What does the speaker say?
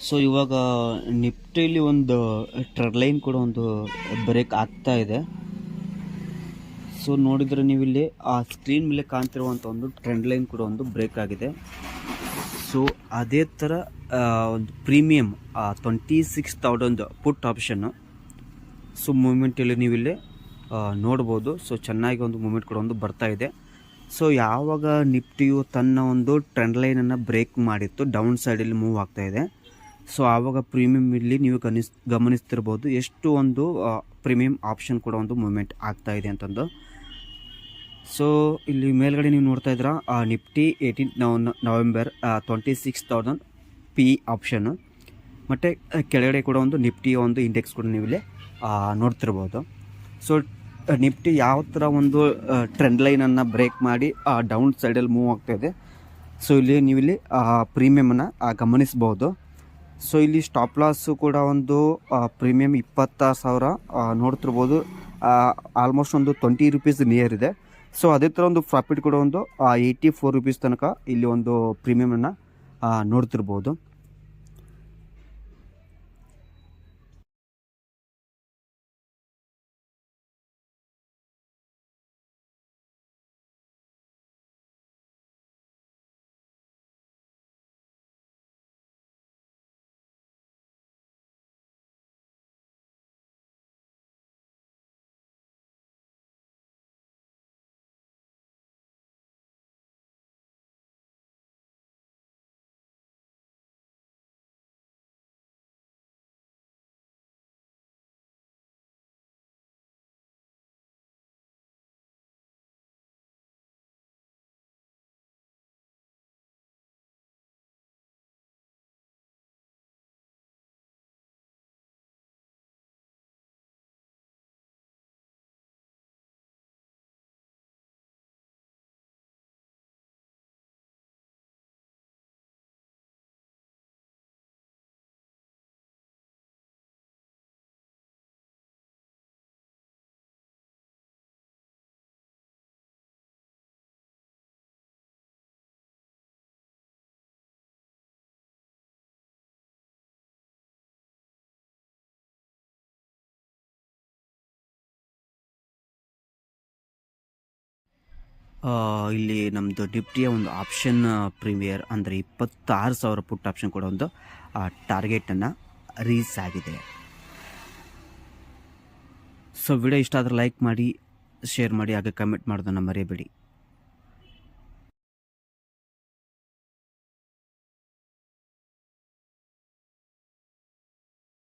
So ಇವಾಗ ನಿಫ್ಟಿಲಿ ಒಂದು trend line ಕೂಡ ಒಂದು ಬ್ರೇಕ್ ಆಗ್ತಾ ಇದೆ. ಸೊ ನೋಡಿದರೆ ನೀವು ಇಲ್ಲಿ ಆ ಸ್ಕ್ರೀನ್ ಮೇಲೆ ಕಾಣ್ತಿರುವಂಥ ಒಂದು ಟ್ರೆಂಡ್ ಲೈನ್ ಕೂಡ ಒಂದು ಬ್ರೇಕ್ ಆಗಿದೆ. ಸೊ ಅದೇ ಥರ ಒಂದು ಪ್ರೀಮಿಯಂ 26,000 ಪುಟ್ ಆಪ್ಷನ್ನು. ಸೊ ಮೂಮೆಂಟಲ್ಲಿ ನೀವು ಇಲ್ಲಿ ನೋಡ್ಬೋದು. ಸೊ ಚೆನ್ನಾಗಿ ಒಂದು ಮೂಮೆಂಟ್ ಕೂಡ ಒಂದು ಬರ್ತಾ ಇದೆ. ಸೊ ಯಾವಾಗ ನಿಫ್ಟಿಯು ತನ್ನ ಒಂದು ಟ್ರೆಂಡ್ ಲೈನನ್ನು ಬ್ರೇಕ್ ಮಾಡಿತ್ತು, ಡೌನ್ ಸೈಡಲ್ಲಿ ಮೂವ್ ಆಗ್ತಾ ಇದೆ. ಸೊ ಆವಾಗ ಪ್ರೀಮಿಯಂ ಇಲ್ಲಿ ನೀವು ಗಮನಿಸ್ತಿರ್ಬೋದು ಎಷ್ಟು ಒಂದು ಪ್ರೀಮಿಯಂ ಆಪ್ಷನ್ ಕೂಡ ಒಂದು ಮೂವ್ಮೆಂಟ್ ಆಗ್ತಾ ಇದೆ ಅಂತಂದು. ಸೊ ಇಲ್ಲಿ ಮೇಲ್ಗಡೆ ನೀವು ನೋಡ್ತಾ ಇದ್ದೀರಾ ನಿಫ್ಟಿ 18 ನವೆಂಬರ್ 26,000 ಪಿ ಆಪ್ಷನ್ನು. ಮತ್ತು ಕೆಳಗಡೆ ಕೂಡ ಒಂದು ನಿಫ್ಟಿಯ ಒಂದು ಇಂಡೆಕ್ಸ್ ಕೂಡ ನೀವು ಇಲ್ಲಿ ನೋಡ್ತಿರ್ಬೋದು. ಸೊ ನಿಫ್ಟಿ ಯಾವ ಥರ ಒಂದು ಟ್ರೆಂಡ್ ಲೈನನ್ನು ಬ್ರೇಕ್ ಮಾಡಿ ಡೌನ್ ಸೈಡಲ್ಲಿ ಮೂವ್ ಆಗ್ತಾ ಇದೆ. ಸೊ ಇಲ್ಲಿ ನೀವು ಇಲ್ಲಿ ಪ್ರೀಮಿಯಮನ್ನು ಗಮನಿಸ್ಬೋದು. ಸೊ ಇಲ್ಲಿ ಸ್ಟಾಪ್ ಲಾಸು ಕೂಡ ಒಂದು ಪ್ರೀಮಿಯಮ್ 26,000 ನೋಡ್ತಿರ್ಬೋದು. ಆಲ್ಮೋಸ್ಟ್ ಒಂದು 20 ರೂಪೀಸ್ ನಿಯರ್ ಇದೆ. ಸೊ ಅದೇ ಥರ ಒಂದು ಪ್ರಾಫಿಟ್ ಕೂಡ ಒಂದು 84 ರೂಪೀಸ್ ತನಕ ಇಲ್ಲಿ ಒಂದು ಪ್ರೀಮಿಯಮನ್ನು ನೋಡ್ತಿರ್ಬೋದು. ಇಲ್ಲಿ ನಮ್ಮದು ನಿಫ್ಟಿಯ ಒಂದು ಆಪ್ಷನ್ ಪ್ರೀಮಿಯರ್ ಅಂದರೆ 26,000 ಪುಟ್ ಆಪ್ಷನ್ ಕೂಡ ಒಂದು ಟಾರ್ಗೆಟನ್ನು ರೀಚ್ ಆಗಿದೆ. ಸೊ ವಿಡಿಯೋ ಇಷ್ಟ ಆದರೆ ಲೈಕ್ ಮಾಡಿ, ಶೇರ್ ಮಾಡಿ, ಹಾಗೆ ಕಮೆಂಟ್ ಮಾಡೋದನ್ನು ಮರೆಯಬೇಡಿ.